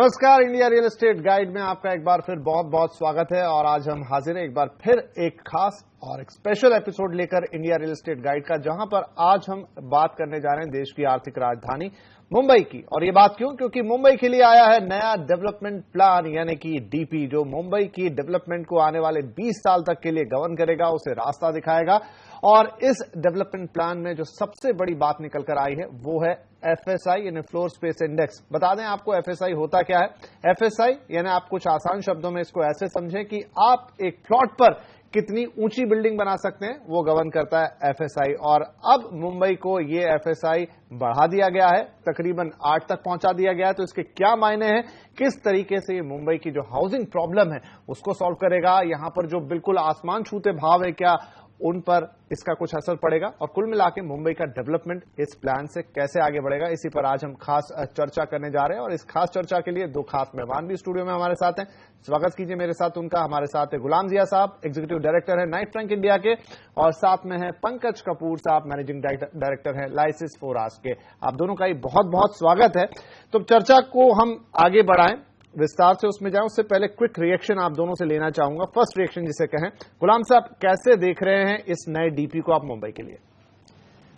नमस्कार, India real estate guide में आपका एक बार फिर बहुत बहुत स्वागत है। और आज हम हाजिर हैं एक बार फिर एक खास और एक स्पेशल एपिसोड लेकर इंडिया रियल एस्टेट गाइड का, जहां पर आज हम बात करने जा रहे हैं देश की आर्थिक राजधानी मुंबई की। और ये बात क्यों? क्योंकि मुंबई के लिए आया है नया डेवलपमेंट प्लान, यानी कि डीपी, जो मुंबई की डेवलपमेंट को आने वाले 20 साल तक के लिए गवर्न करेगा, उसे रास्ता दिखाएगा। और इस डेवलपमेंट प्लान में जो सबसे बड़ी बात निकल कर आई है वो है एफएसआई यानी फ्लोर स्पेस इंडेक्स। बता दें आपको एफएसआई होता क्या है। एफएसआई यानी आप कुछ आसान शब्दों में इसको ऐसे समझें कि आप एक प्लॉट पर कितनी ऊंची बिल्डिंग बना सकते हैं, वो गवर्न करता है एफएसआई। और अब मुंबई को ये एफएसआई बढ़ा दिया गया है, तकरीबन 8 तक पहुंचा दिया गया है। तो इसके क्या मायने हैं, किस तरीके से ये मुंबई की जो हाउसिंग प्रॉब्लम है उसको सॉल्व करेगा, यहां पर जो बिल्कुल आसमान छूते भाव है क्या उन पर इसका कुछ असर पड़ेगा, और कुल मिला के मुंबई का डेवलपमेंट इस प्लान से कैसे आगे बढ़ेगा, इसी पर आज हम खास चर्चा करने जा रहे हैं। और इस खास चर्चा के लिए दो खास मेहमान भी स्टूडियो में हमारे साथ हैं। स्वागत कीजिए मेरे साथ उनका। हमारे साथ है गुलाम जिया साहब, एग्जीक्यूटिव डायरेक्टर है नाइट फ्रैंक इंडिया के, और साथ में है पंकज कपूर साहब, मैनेजिंग डायरेक्टर है लाइसिस फोरास के। आप दोनों का ही बहुत बहुत स्वागत है। तो चर्चा को हम आगे बढ़ाएं, विस्तार से उसमें जाएं, उससे पहले क्विक रिएक्शन आप दोनों से लेना चाहूंगा। फर्स्ट रिएक्शन जिसे कहें, गुलाम साहब कैसे देख रहे हैं इस नए डीपी को आप मुंबई के लिए?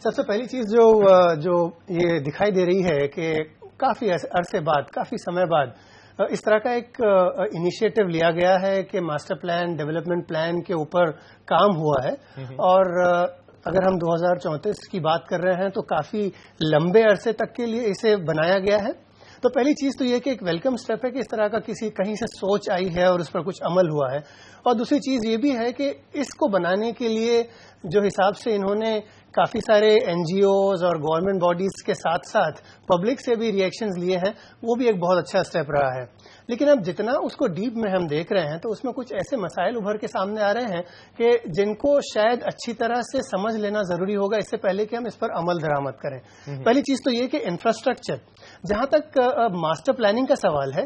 सबसे पहली चीज जो ये दिखाई दे रही है कि काफी अरसे बाद, काफी समय बाद इस तरह का एक इनिशिएटिव लिया गया है कि मास्टर प्लान, डेवलपमेंट प्लान के ऊपर काम हुआ है। और अगर हम 2034 की बात कर रहे हैं तो काफी लंबे अरसे तक के लिए इसे बनाया गया है। तो पहली चीज तो ये कि एक वेलकम स्टेप है कि इस तरह का किसी कहीं से सोच आई है और उस पर कुछ अमल हुआ है। और दूसरी चीज ये भी है कि इसको बनाने के लिए जो हिसाब से इन्होंने काफी सारे एनजीओज और गवर्नमेंट बॉडीज के साथ साथ पब्लिक से भी रिएक्शंस लिए हैं, वो भी एक बहुत अच्छा स्टेप रहा है। लेकिन अब जितना उसको डीप में हम देख रहे हैं तो उसमें कुछ ऐसे मसाइल उभर के सामने आ रहे हैं कि जिनको शायद अच्छी तरह से समझ लेना जरूरी होगा इससे पहले कि हम इस पर अमल दरामद करें। पहली चीज तो ये कि इंफ्रास्ट्रक्चर, जहां तक मास्टर प्लानिंग का सवाल है,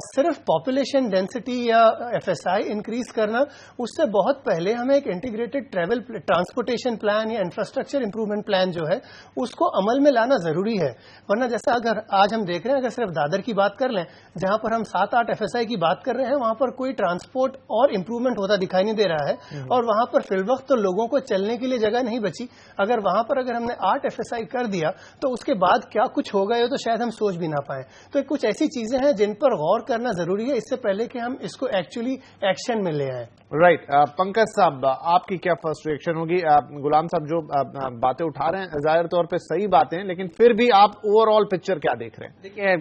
सिर्फ पॉपुलेशन डेंसिटी या एफएसआई इंक्रीज करना, उससे बहुत पहले हमें एक इंटीग्रेटेड ट्रांसपोर्टेशन प्लान या इंफ्रास्ट्रक्चर इंप्रूवमेंट प्लान जो है उसको अमल में लाना जरूरी है। वरना जैसा अगर आज हम देख रहे हैं, अगर सिर्फ दादर की बात कर लें जहां पर हम 7-8 एफएसआई की बात कर रहे हैं, वहां पर कोई ट्रांसपोर्ट और इंप्रूवमेंट होता दिखाई नहीं दे रहा है। और वहां पर फिलवक्त तो लोगों को चलने के लिए जगह नहीं बची। अगर वहां पर अगर हमने 8 एफएसआई कर दिया तो उसके बाद क्या कुछ होगा ये तो शायद हम सोच भी ना पाए। तो कुछ ऐसी चीजें हैं जिन पर गौर करना जरूरी है इससे पहले कि हम इसको एक्चुअली एक्शन में ले आए। राइट। पंकज साहब, आपकी क्या फर्स्ट रिएक्शन होगी? गुलाम साहब जो बातें उठा रहे हैं जाहिर तौर पे सही बातें हैं, लेकिन फिर भी आप ओवरऑल पिक्चर क्या देख रहे हैं? देखिए,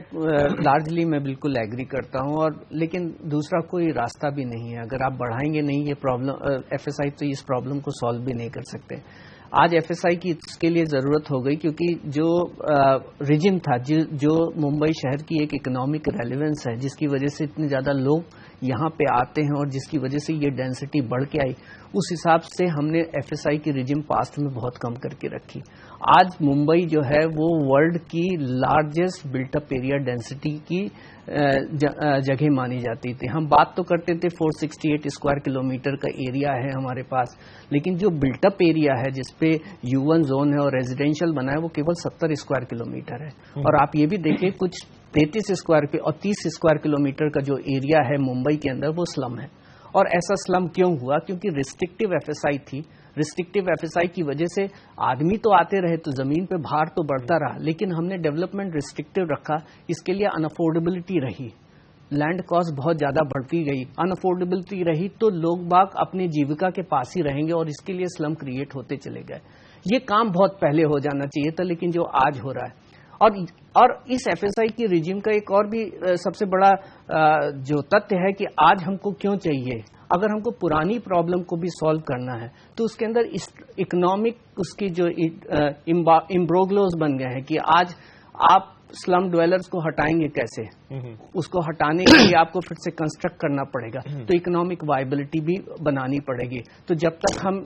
लार्जली मैं बिल्कुल एग्री करता हूं, और लेकिन दूसरा कोई रास्ता भी नहीं है। अगर आप बढ़ाएंगे नहीं ये प्रॉब्लम, एफएसआई तो इस प्रॉब्लम को सॉल्व भी नहीं कर सकते। आज एफएसआई की इसके लिए जरूरत हो गई क्योंकि जो रिजिम था, जो मुंबई शहर की एक इकोनॉमिक रेलेवेंस है, जिसकी वजह से इतने ज्यादा लोग यहाँ पे आते हैं और जिसकी वजह से ये डेंसिटी बढ़ के आई, उस हिसाब से हमने एफएसआई की रिजिम पास्ट में बहुत कम करके रखी। आज मुंबई जो है वो वर्ल्ड की लार्जेस्ट बिल्टअप एरिया डेंसिटी की जगह मानी जाती थी। हम बात तो करते थे 468 स्क्वायर किलोमीटर का एरिया है हमारे पास, लेकिन जो बिल्टअप एरिया है जिसपे U1 जोन है और रेजिडेंशियल बना है वो केवल 70 स्क्वायर किलोमीटर है। और आप ये भी देखिए, कुछ 33 स्क्वायर और 30 स्क्वायर किलोमीटर का जो एरिया है मुंबई के अंदर वो स्लम है। और ऐसा स्लम क्यों हुआ? क्योंकि रिस्ट्रिक्टिव एफएसआई थी। रिस्ट्रिक्टिव एफएसआई की वजह से आदमी तो आते रहे तो जमीन पे भार तो बढ़ता रहा, लेकिन हमने डेवलपमेंट रिस्ट्रिक्टिव रखा। इसके लिए अनअफोर्डेबिलिटी रही, लैंड कॉस्ट बहुत ज्यादा बढ़ती गई। अनअफोर्डेबिलिटी रही तो लोग बाग अपने जीविका के पास ही रहेंगे और इसके लिए स्लम क्रिएट होते चले गए। ये काम बहुत पहले हो जाना चाहिए था, लेकिन जो आज हो रहा है। और इस एफएसआई की रिजिम का एक और भी सबसे बड़ा जो तथ्य है कि आज हमको क्यों चाहिए, अगर हमको पुरानी प्रॉब्लम को भी सॉल्व करना है तो उसके अंदर इकोनॉमिक उसकी जो इम्ब्रोग्लोस बन गए हैं कि आज आप स्लम ड्वेलर्स को हटाएंगे कैसे, उसको हटाने के लिए आपको फिर से कंस्ट्रक्ट करना पड़ेगा, तो इकोनॉमिक वायबिलिटी भी बनानी पड़ेगी। तो जब तक हम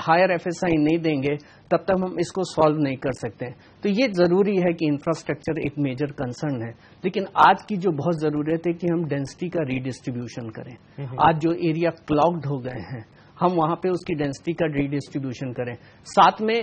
हायर एफएसआई नहीं देंगे तब तक हम इसको सॉल्व नहीं कर सकते। तो ये जरूरी है कि इंफ्रास्ट्रक्चर एक मेजर कंसर्न है, लेकिन आज की जो बहुत जरूरत है कि हम डेंसिटी का रीडिस्ट्रीब्यूशन करें। आज जो एरिया क्लॉग्ड हो गए हैं हम वहां पे उसकी डेंसिटी का रीडिस्ट्रीब्यूशन करें। साथ में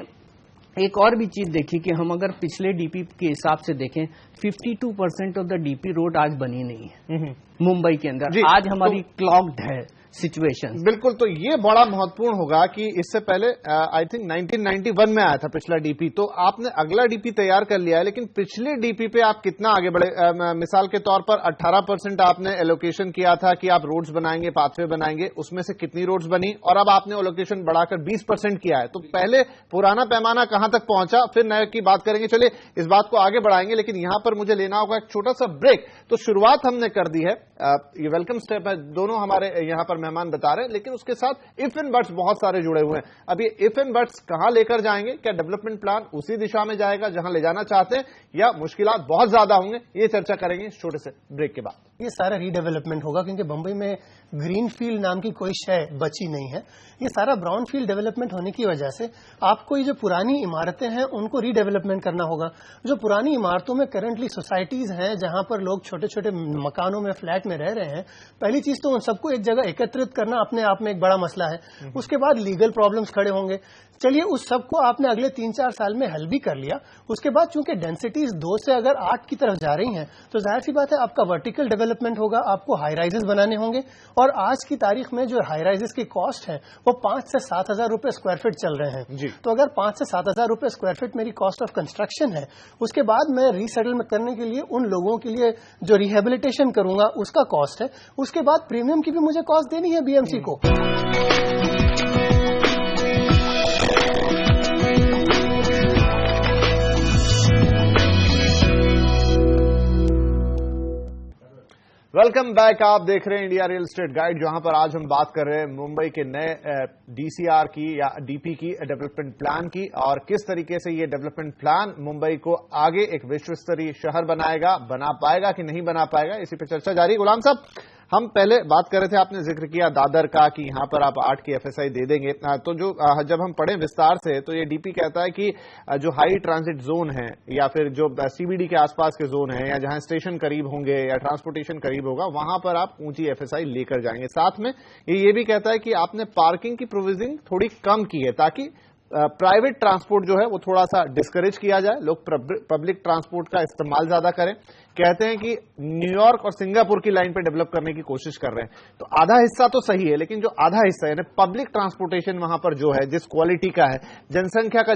एक और भी चीज देखी कि हम अगर पिछले डीपी के हिसाब से देखें 52% ऑफ द डीपी रोड आज बनी नहीं है मुंबई के अंदर। आज हमारी क्लॉग्ड है सिचुएशन। बिल्कुल, तो ये बड़ा महत्वपूर्ण होगा कि इससे पहले आई थिंक 1991 में आया था पिछला डीपी, तो आपने अगला डीपी तैयार कर लिया है, लेकिन पिछले डीपी पे आप कितना आगे बढ़े? मिसाल के तौर पर 18% आपने एलोकेशन किया था कि आप रोड्स बनाएंगे, पाथवे बनाएंगे, उसमें से कितनी रोड्स बनी, और अब आपने एलोकेशन बढ़ाकर 20% किया है। तो पहले पुराना पैमाना कहां तक पहुंचा, फिर नए की बात करेंगे। चलिए इस बात को आगे बढ़ाएंगे, लेकिन यहां पर मुझे लेना होगा एक छोटा सा ब्रेक। तो शुरुआत हमने कर दी है, ये वेलकम स्टेप है, दोनों हमारे यहां पर मेहमान बता रहे हैं, लेकिन उसके साथ इफ एंड बट्स बहुत सारे जुड़े हुए हैं। अब ये इफ एंड बट्स कहां लेकर जाएंगे? क्या डेवलपमेंट प्लान उसी दिशा में जाएगा जहां ले जाना चाहते हैं, या मुश्किलात बहुत ज्यादा होंगे? ये चर्चा करेंगे इस छोटे से ब्रेक के बाद। ये सारा रीडेवलपमेंट होगा, क्योंकि बंबई में ग्रीन फील्ड नाम की कोई शय बची नहीं है। ये सारा ब्राउन फील्ड डेवलपमेंट होने की वजह से आपको ये जो पुरानी इमारतें हैं उनको रीडेवलपमेंट करना होगा। जो पुरानी इमारतों में करंटली सोसाइटीज हैं जहां पर लोग छोटे छोटे मकानों में, फ्लैट में रह रहे हैं, पहली चीज तो उन सबको एक जगह एकत्रित करना अपने आप में एक बड़ा मसला है। उसके बाद लीगल प्रॉब्लम्स खड़े होंगे। चलिए उस सबको आपने अगले 3-4 साल में हल भी कर लिया। उसके बाद चूंकि डेंसिटीज 2 से अगर 8 की तरफ जा रही हैं, तो जाहिर सी बात है आपका वर्टिकल डेवलपमेंट होगा, आपको हाई राइजेस बनाने होंगे। और आज की तारीख में जो हाई राइजेस की कॉस्ट है वो 5 से 7 हजार रुपए स्क्वायर फीट चल रहे हैं। तो अगर 5 से 7 हजार रुपए स्क्वायर फीट मेरी कॉस्ट ऑफ कंस्ट्रक्शन है, उसके बाद मैं रीसेटलमेंट करने के लिए उन लोगों के लिए जो रिहेबिलिटेशन करूंगा उसका कॉस्ट है, उसके बाद प्रीमियम की भी मुझे कॉस्ट देनी है बीएमसी को। Welcome back. आप देख रहे हैं इंडिया रियल एस्टेट गाइड, जहां पर आज हम बात कर रहे हैं मुंबई के नए डीसीआर की या डीपी की, डेवलपमेंट प्लान की, और किस तरीके से ये डेवलपमेंट प्लान मुंबई को आगे एक विश्व स्तरीय शहर बनाएगा, बना पाएगा कि नहीं बना पाएगा, इसी पे चर्चा जारी। गुलाम साहब, हम पहले बात कर रहे थे, आपने जिक्र किया दादर का कि यहां पर आप 8 की एफएसआई दे देंगे। तो जो जब हम पढ़े विस्तार से, तो ये डीपी कहता है कि जो हाई ट्रांजिट जोन है या फिर जो सीबीडी के आसपास के जोन है या जहां स्टेशन करीब होंगे या ट्रांसपोर्टेशन करीब होगा, वहां पर आप ऊंची एफएसआई लेकर जाएंगे। साथ में ये भी कहता है कि आपने पार्किंग की प्रोविजनिंग थोड़ी कम की है ताकि प्राइवेट ट्रांसपोर्ट जो है वो थोड़ा सा डिस्करेज किया जाए, लोग पब्लिक ट्रांसपोर्ट का इस्तेमाल ज्यादा करें। कहते हैं कि न्यूयॉर्क और सिंगापुर की लाइन पे डेवलप करने की कोशिश कर रहे हैं। तो आधा हिस्सा तो सही है, लेकिन जो आधा हिस्सा है पब्लिक ट्रांसपोर्टेशन वहां पर जो है जिस क्वालिटी का है, जनसंख्या का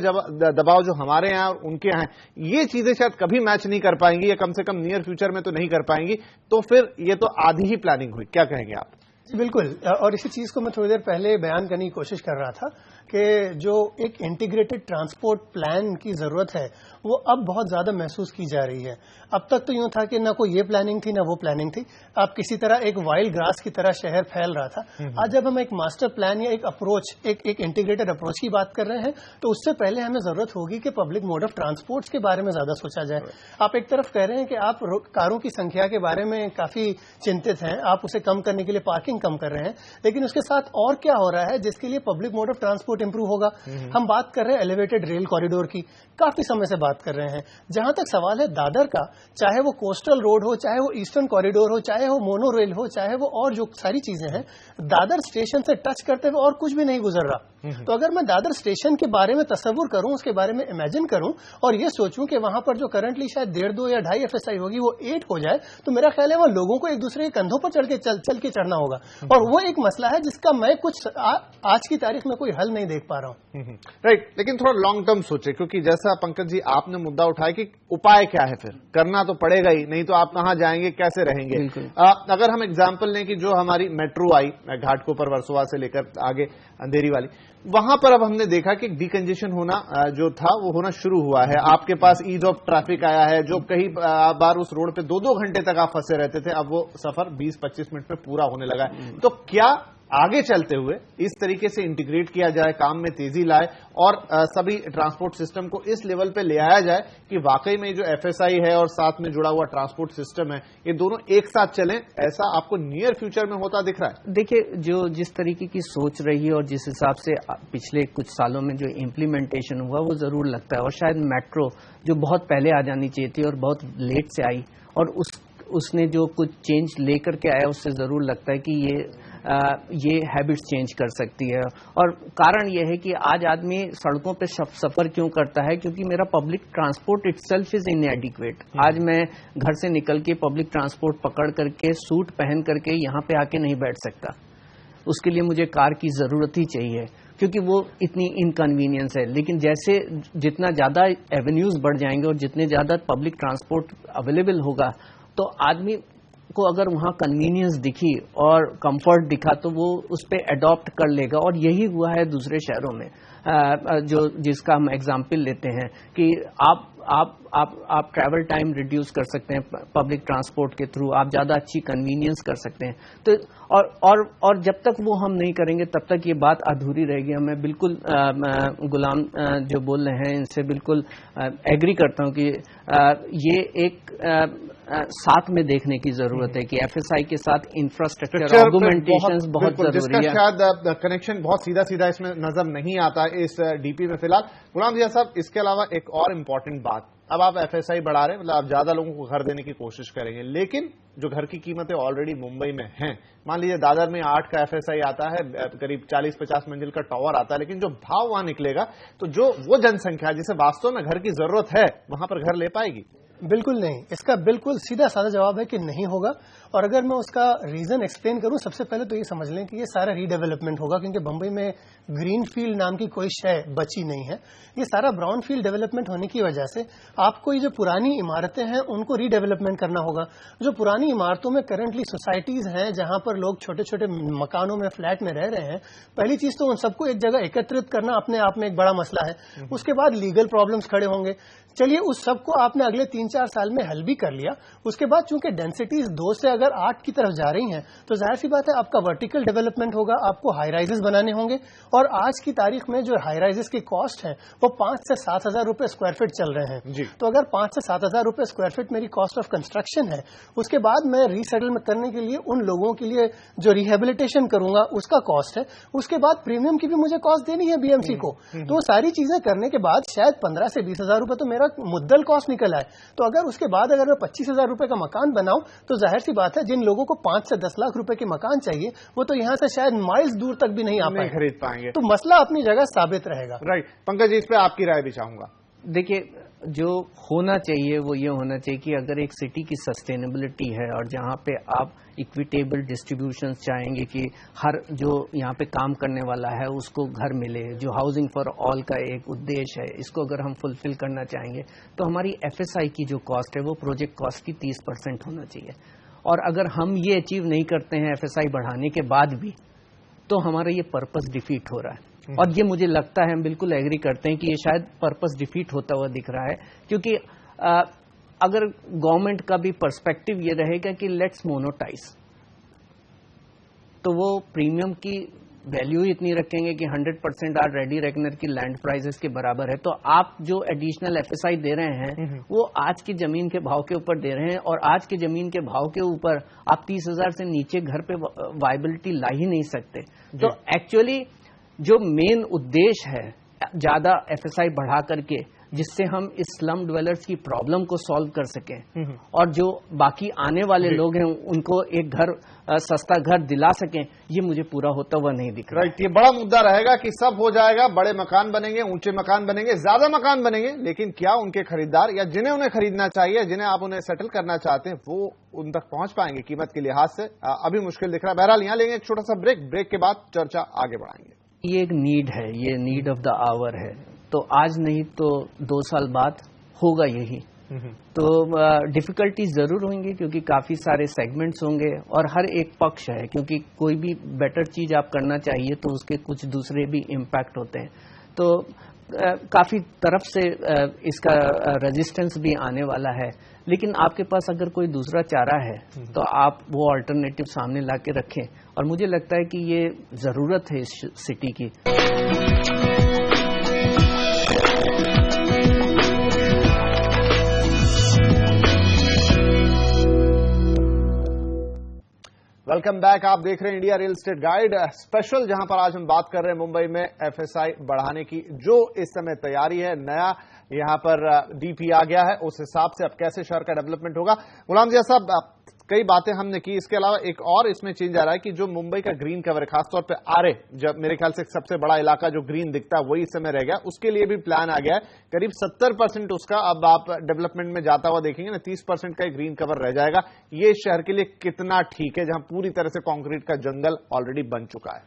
दबाव जो हमारे यहाँ और उनके यहाँ है, ये चीजें शायद कभी मैच नहीं कर पाएंगी, या कम से कम नियर फ्यूचर में तो नहीं कर पाएंगी। तो फिर ये तो आधी ही प्लानिंग हुई, क्या कहेंगे आप? बिल्कुल, और इसी चीज को मैं थोड़ी देर पहले बयान करने की कोशिश कर रहा था कि जो एक इंटीग्रेटेड ट्रांसपोर्ट प्लान की जरूरत है वो अब बहुत ज्यादा महसूस की जा रही है। अब तक तो यूं था कि ना कोई ये प्लानिंग थी ना वो प्लानिंग थी, आप किसी तरह एक वाइल्ड ग्रास की तरह शहर फैल रहा था। आज जब हम एक मास्टर प्लान या एक अप्रोच, एक इंटीग्रेटेड अप्रोच की बात कर रहे हैं, तो उससे पहले हमें जरूरत होगी कि पब्लिक मोड ऑफ ट्रांसपोर्ट के बारे में ज्यादा सोचा जाए। आप एक तरफ कह रहे हैं कि आप कारों की संख्या के बारे में काफी चिंतित हैं, आप उसे कम करने के लिए पार्किंग कम कर रहे हैं, लेकिन उसके साथ और क्या हो रहा है जिसके लिए public mode of transport improve होगा? हम बात कर रहे हैं एलिवेटेड रेल कॉरिडोर की, काफी समय से बात कर रहे हैं। जहां तक सवाल है दादर का, चाहे वो कोस्टल रोड हो, चाहे वो ईस्टर्न कॉरिडोर हो, चाहे वो मोनो रेल हो, चाहे वो और जो सारी चीजें हैं, दादर स्टेशन से टच करते हुए और कुछ भी नहीं गुजर रहा। तो अगर मैं दादर स्टेशन के बारे में तस्वुर करूं, उसके बारे में इमेजिन करूं और ये सोचूं कि वहां पर जो करंटली शायद 1.5 या 2.5 एफएसआई होगी वो 8 हो जाए, तो मेरा ख्याल है वहां लोगों को एक दूसरे के कंधों पर चल के चढ़ना होगा। और वो एक मसला है जिसका मैं कुछ आज की तारीख में कोई हल नहीं देख पा रहा हूं। राइट, लेकिन थोड़ा लॉन्ग टर्म सोचे, क्योंकि जैसा पंकज जी आपने मुद्दा उठाया कि उपाय क्या है, फिर करना तो पड़ेगा ही, नहीं तो आप कहां जाएंगे, कैसे रहेंगे। अगर हम एग्जांपल लें कि जो हमारी मेट्रो आई घाटकोपर वर्सोवा से लेकर आगे अंधेरी वाली, वहां पर अब हमने देखा कि डिकंजेशन होना जो था वो होना शुरू हुआ है। आपके पास ईज ऑफ ट्रैफिक आया है, जो कई बार उस रोड पे 2-2 घंटे तक आप फंसे रहते थे, अब वो सफर 20-25 मिनट में पूरा होने लगा है। तो क्या आगे चलते हुए इस तरीके से इंटीग्रेट किया जाए, काम में तेजी लाए और सभी ट्रांसपोर्ट सिस्टम को इस लेवल पे ले आया जाए कि वाकई में जो एफएसआई है और साथ में जुड़ा हुआ ट्रांसपोर्ट सिस्टम है, ये दोनों एक साथ चलें, ऐसा आपको नियर फ्यूचर में होता दिख रहा है? देखिए, जो जिस तरीके की सोच रही है और जिस हिसाब से पिछले कुछ सालों में जो इम्प्लीमेंटेशन हुआ वो जरूर लगता है। और शायद मेट्रो जो बहुत पहले आ जानी चाहिए थी और बहुत लेट से आई, और उसने जो कुछ चेंज लेकर के आया, उससे जरूर लगता है कि ये ये हैबिट्स चेंज कर सकती है। और कारण ये है कि आज आदमी सड़कों पे सफर क्यों करता है, क्योंकि मेरा पब्लिक ट्रांसपोर्ट इटसेल्फ इज इनएडिक्वेट। आज मैं घर से निकल के पब्लिक ट्रांसपोर्ट पकड़ करके सूट पहन करके यहाँ पे आके नहीं बैठ सकता, उसके लिए मुझे कार की जरूरत ही चाहिए, क्योंकि वो इतनी इनकन्वीनियंस है। लेकिन जैसे जितना ज्यादा एवेन्यूज बढ़ जाएंगे और जितने ज्यादा पब्लिक ट्रांसपोर्ट अवेलेबल होगा, तो आदमी को अगर वहां कन्वीनियंस दिखी और कंफर्ट दिखा तो वो उस पर अडॉप्ट कर लेगा। और यही हुआ है दूसरे शहरों में, जो जिसका हम एग्जाम्पल लेते हैं कि आप ट्रैवल टाइम रिड्यूस कर सकते हैं पब्लिक ट्रांसपोर्ट के थ्रू, आप ज्यादा अच्छी कन्वीनियंस कर सकते हैं। तो और जब तक वो हम नहीं करेंगे तब तक ये बात अधूरी रहेगी। मैं बिल्कुल गुलाम जो बोल रहे हैं इनसे बिल्कुल एग्री करता हूं कि ये एक साथ में देखने की जरूरत है कि एफएसआई के साथ इंफ्रास्ट्रक्चर ऑगमेंटेशन बहुत जरूरी है। शायद कनेक्शन बहुत सीधा सीधा इसमें नजर नहीं आता इस डीपी में फिलहाल। गुलाम जिया साहब, इसके अलावा एक और इम्पोर्टेंट बात, अब आप एफएसआई बढ़ा रहे हैं, मतलब आप ज्यादा लोगों को घर देने की कोशिश करेंगे, लेकिन जो घर की कीमतें ऑलरेडी मुंबई में हैं, मान लीजिए दादर में 8 का एफएसआई आता है, करीब 40-50 मंजिल का टावर आता है, लेकिन जो भाव वहां निकलेगा तो जो वो जनसंख्या जिसे वास्तव में घर की जरूरत है वहां पर घर ले पाएगी? बिल्कुल नहीं। इसका बिल्कुल सीधा साधा जवाब है कि नहीं होगा। और अगर मैं उसका रीजन एक्सप्लेन करूं, सबसे पहले तो ये समझ लें कि ये सारा रीडेवलपमेंट होगा, क्योंकि बंबई में ग्रीन फील्ड नाम की कोई शय बची नहीं है। ये सारा ब्राउन फील्ड डेवलपमेंट होने की वजह से आपको ये जो पुरानी इमारतें हैं उनको रीडेवलपमेंट करना होगा। जो पुरानी इमारतों में करंटली सोसाइटीज हैं जहां पर लोग छोटे छोटे मकानों में, फ्लैट में रह रहे हैं, पहली चीज तो उन सबको एक जगह एकत्रित करना अपने आप में एक बड़ा मसला है। उसके बाद लीगल प्रॉब्लम्स खड़े होंगे। चलिए, उस सबको आपने अगले 3-4 साल में हल भी कर लिया। उसके बाद चूंकि डेंसिटीज 2 से अगर 8 की तरफ जा रही हैं, तो जाहिर सी बात है आपका वर्टिकल डेवलपमेंट होगा, आपको हाई राइजेस बनाने होंगे। और आज की तारीख में जो हाई राइजेस की कॉस्ट है वो 5 से 7 हजार रुपए स्क्वायर फीट चल रहे हैं। तो अगर 5 से 7 हजार रुपए स्क्वायर फीट मेरी कॉस्ट ऑफ कंस्ट्रक्शन है, उसके बाद मैं रीसेटलमेंट करने के लिए उन लोगों के लिए जो रिहेबिलिटेशन करूंगा उसका कॉस्ट है, उसके बाद प्रीमियम की भी मुझे कॉस्ट देनी है बीएमसी को। तो सारी चीजें करने के बाद शायद 15 से 20 हजार रुपए तो मेरा मुद्दल कॉस्ट निकल आए। तो अगर उसके बाद अगर मैं 25 हजार रुपए का मकान बनाऊं, तो जाहिर सी बात है जिन लोगों को 5 से 10 लाख रुपए के मकान चाहिए वो तो यहां से शायद माइल्स दूर तक भी नहीं खरीद पाएंगे। तो मसला अपनी जगह साबित रहेगा। राइट। पंकज जी, इस पे आपकी राय भी चाहूंगा। देखिए, जो होना चाहिए वो ये होना चाहिए कि अगर एक सिटी की सस्टेनेबिलिटी है और जहां पे आप इक्विटेबल डिस्ट्रीब्यूशन चाहेंगे कि हर जो यहाँ पे काम करने वाला है उसको घर मिले, जो हाउसिंग फॉर ऑल का एक उद्देश्य है, इसको अगर हम फुलफिल करना चाहेंगे तो हमारी एफएसआई की जो कॉस्ट है वो प्रोजेक्ट कॉस्ट की 30% होना चाहिए। और अगर हम ये अचीव नहीं करते हैं एफएसआई बढ़ाने के बाद भी, तो हमारा ये पर्पस डिफीट हो रहा है। और ये मुझे लगता है, हम बिल्कुल एग्री करते हैं कि ये शायद पर्पस डिफीट होता हुआ दिख रहा है, क्योंकि अगर गवर्नमेंट का भी पर्सपेक्टिव ये रहेगा कि लेट्स मोनोटाइज, तो वो प्रीमियम की वैल्यू इतनी रखेंगे कि 100% आर रेडी रेकनर की लैंड प्राइसेस के बराबर है। तो आप जो एडिशनल एफएसआई दे रहे हैं वो आज की जमीन के भाव के ऊपर दे रहे हैं, और आज के जमीन के भाव के ऊपर आप 30,000 से नीचे घर पे वायबिलिटी ला ही नहीं सकते। तो एक्चुअली जो मेन उद्देश्य है ज्यादा एफएसआई बढ़ा करके, जिससे हम इस स्लम ड्वेलर्स की प्रॉब्लम को सॉल्व कर सकें और जो बाकी आने वाले लोग हैं उनको एक घर, सस्ता घर दिला सकें, ये मुझे पूरा होता हुआ नहीं दिख रहा। राइट। ये बड़ा मुद्दा रहेगा कि सब हो जाएगा, बड़े मकान बनेंगे, ऊंचे मकान बनेंगे, ज्यादा मकान बनेंगे, लेकिन क्या उनके खरीदार या जिन्हें उन्हें खरीदना चाहिए, जिन्हें आप उन्हें सेटल करना चाहते हैं, वो उन तक पहुंच पाएंगे कीमत के लिहाज से? अभी मुश्किल दिख रहा है। बहरहाल यहां लेंगे एक छोटा सा ब्रेक के बाद चर्चा आगे बढ़ाएंगे। ये एक नीड है, ये नीड ऑफ द आवर है, तो आज नहीं तो 2 साल बाद होगा यही। तो डिफिकल्टीज जरूर होंगी, क्योंकि काफी सारे सेगमेंट्स होंगे और हर एक पक्ष है, क्योंकि कोई भी बेटर चीज आप करना चाहिए तो उसके कुछ दूसरे भी इम्पैक्ट होते हैं। तो काफी तरफ से इसका रेजिस्टेंस भी आने वाला है, लेकिन आपके पास अगर कोई दूसरा चारा है तो आप वो अल्टरनेटिव सामने ला के रखें, और मुझे लगता है कि ये जरूरत है इस सिटी की। Welcome back. आप देख रहे हैं India real estate guide special, जहां पर आज हम बात कर रहे हैं मुंबई में एफएसआई बढ़ाने की जो इस समय तैयारी है। नया यहां पर डीपी आ गया है, उस हिसाब से अब कैसे शहर का डेवलपमेंट होगा। गुलाम जिया साहब, कई बातें हमने की। इसके अलावा एक और इसमें चेंज आ रहा है कि जो मुंबई का ग्रीन कवर है, खासतौर पे आरे, जब मेरे ख्याल से सबसे बड़ा इलाका जो ग्रीन दिखता है वही इस समय रह गया, उसके लिए भी प्लान आ गया है। करीब 70% उसका अब आप डेवलपमेंट में जाता हुआ देखेंगे ना, 30% का ग्रीन कवर रह जाएगा। ये शहर के लिए कितना ठीक है, जहां पूरी तरह से कंक्रीट का जंगल ऑलरेडी बन चुका है।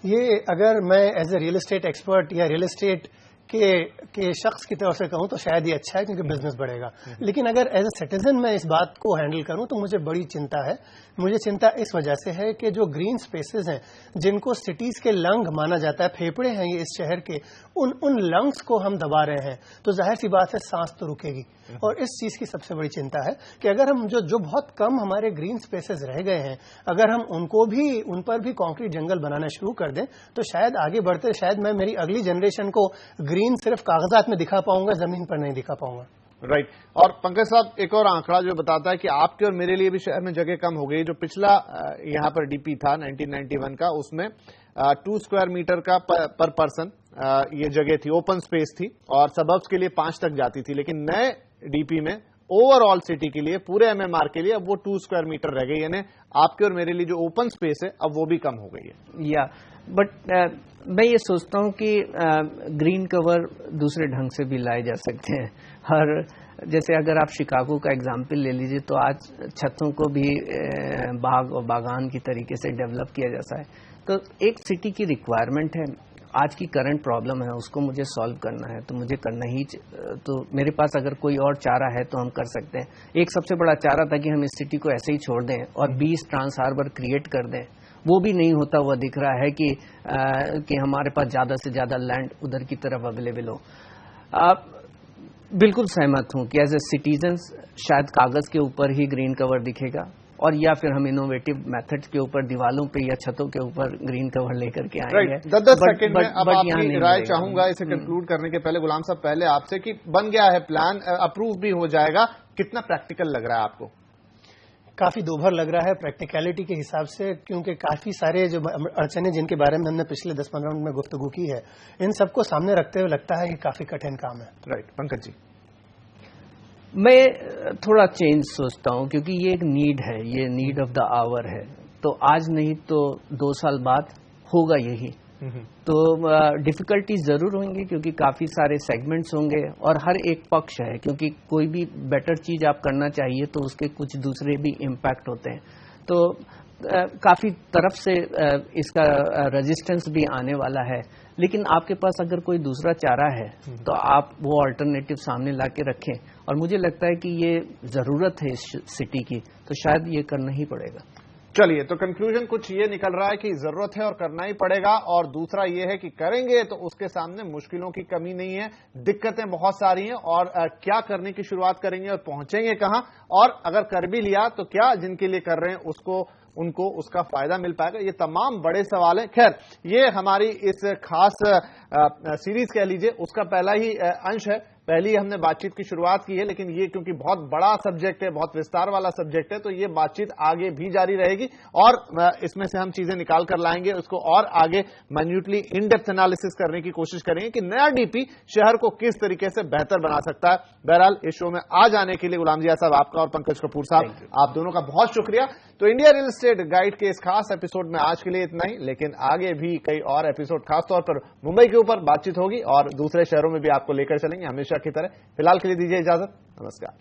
ये अगर मैं as a real estate expert या रियल एस्टेट के शख्स की तरफ से कहूं तो शायद ये अच्छा है, क्योंकि बिजनेस बढ़ेगा। लेकिन अगर एज ए सिटीजन मैं इस बात को हैंडल करूं तो मुझे बड़ी चिंता है। मुझे चिंता इस वजह से है कि जो ग्रीन स्पेसेस हैं, जिनको सिटीज के लंग माना जाता है, फेफड़े हैं ये इस शहर के, उन लंग्स को हम दबा रहे हैं, तो जाहिर सी बात है सांस तो रुकेगी। और इस चीज की सबसे बड़ी चिंता है कि अगर हम जो बहुत कम हमारे ग्रीन स्पेसेस रह गए हैं, अगर हम उन पर भी कंक्रीट जंगल बनाना शुरू कर दें तो शायद आगे बढ़ते, शायद मैं मेरी अगली जनरेशन को ग्रीन सिर्फ कागजात में दिखा पाऊंगा, जमीन पर नहीं दिखा पाऊंगा। राइट। और पंकज साहब, एक और आंकड़ा जो बताता है कि आपके और मेरे लिए भी शहर में जगह कम हो गई। जो पिछला यहाँ पर डीपी था 1991 का, उसमें 2 स्क्वायर मीटर का पर पर्सन ये जगह थी, ओपन स्पेस थी, और सबर्ब्स के लिए 5 तक जाती थी। लेकिन नए डीपी में ओवरऑल सिटी के लिए, पूरे एमएमआर के लिए अब वो 2 स्क्वायर मीटर रह गई, यानी आपके और मेरे लिए जो ओपन स्पेस है अब वो भी कम हो गई है। या बट मैं ये सोचता हूँ कि ग्रीन कवर दूसरे ढंग से भी लाए जा सकते हैं। और जैसे अगर आप शिकागो का एग्जाम्पल ले लीजिए, तो आज छतों को भी बाग और बागान की तरीके से डेवलप किया जाता है। तो एक सिटी की रिक्वायरमेंट है, आज की करंट प्रॉब्लम है, उसको मुझे सॉल्व करना है, तो मुझे करना ही, तो मेरे पास अगर कोई और चारा है तो हम कर सकते हैं। एक सबसे बड़ा चारा था कि हम इस सिटी को ऐसे ही छोड़ दें और 20 ट्रांस हार्बर क्रिएट कर दें। वो भी नहीं होता हुआ दिख रहा है कि हमारे पास ज्यादा से ज्यादा लैंड उधर की तरफ अवेलेबल हो। आप बिल्कुल सहमत हूं कि एज ए सिटीजन्स शायद कागज के ऊपर ही ग्रीन कवर दिखेगा, और या फिर हम इनोवेटिव मेथड्स के ऊपर दीवालों पे या छतों के ऊपर ग्रीन कवर लेकर के आएंगे। 10 सेकंड में अब आपकी राय चाहूंगा इसे कंक्लूड करने के पहले। गुलाम साहब, पहले आपसे कि बन गया है प्लान, अप्रूव भी हो जाएगा, कितना प्रैक्टिकल लग रहा है आपको? काफी दोभर लग रहा है प्रैक्टिकलिटी के हिसाब से, क्योंकि काफी सारे जो अड़चने जिनके बारे में हमने पिछले 10-15 मिनट में गुफ्तगू की है, इन सबको सामने रखते हुए लगता है कि काफी कठिन काम है। राइट। पंकज जी, मैं थोड़ा चेंज सोचता हूं, क्योंकि ये एक नीड है, ये नीड ऑफ द आवर है। तो आज नहीं तो 2 साल बाद होगा यही। तो डिफिकल्टीज जरूर होंगी, क्योंकि काफी सारे सेगमेंट्स होंगे और हर एक पक्ष है, क्योंकि कोई भी बेटर चीज आप करना चाहिए तो उसके कुछ दूसरे भी इम्पैक्ट होते हैं। तो काफी तरफ से इसका रेजिस्टेंस भी आने वाला है। लेकिन आपके पास अगर कोई दूसरा चारा है तो आप वो अल्टरनेटिव सामने ला के रखें, और मुझे लगता है कि ये जरूरत है इस सिटी की, तो शायद ये करना ही पड़ेगा। चलिए, तो कंक्लूजन कुछ ये निकल रहा है कि जरूरत है और करना ही पड़ेगा, और दूसरा ये है कि करेंगे तो उसके सामने मुश्किलों की कमी नहीं है, दिक्कतें बहुत सारी हैं, और क्या करने की शुरुआत करेंगे और पहुंचेंगे कहां, और अगर कर भी लिया तो क्या जिनके लिए कर रहे हैं उनको उसका फायदा मिल पाएगा, ये तमाम बड़े सवाल हैं। खैर, ये हमारी इस खास सीरीज कह लीजिए उसका पहला ही अंश है, पहली हमने बातचीत की शुरुआत की है, लेकिन ये क्योंकि बहुत बड़ा सब्जेक्ट है, बहुत विस्तार वाला सब्जेक्ट है, तो ये बातचीत आगे भी जारी रहेगी, और इसमें से हम चीजें निकाल कर लाएंगे, उसको और आगे माइन्यूटली इन डेप्थ एनालिसिस करने की कोशिश करेंगे कि नया डीपी शहर को किस तरीके से बेहतर बना सकता है। बहरहाल, इस शो में आ जाने के लिए गुलाम जिया साहब आपका और पंकज कपूर साहब आप दोनों का बहुत शुक्रिया। तो इंडिया रियल एस्टेट गाइड के इस खास एपिसोड में आज के लिए इतना ही, लेकिन आगे भी कई और एपिसोड खासतौर पर मुंबई के ऊपर बातचीत होगी और दूसरे शहरों में भी आपको लेकर चलेंगे हमेशा की तरह। फिलहाल के लिए दीजिए इजाजत, नमस्कार।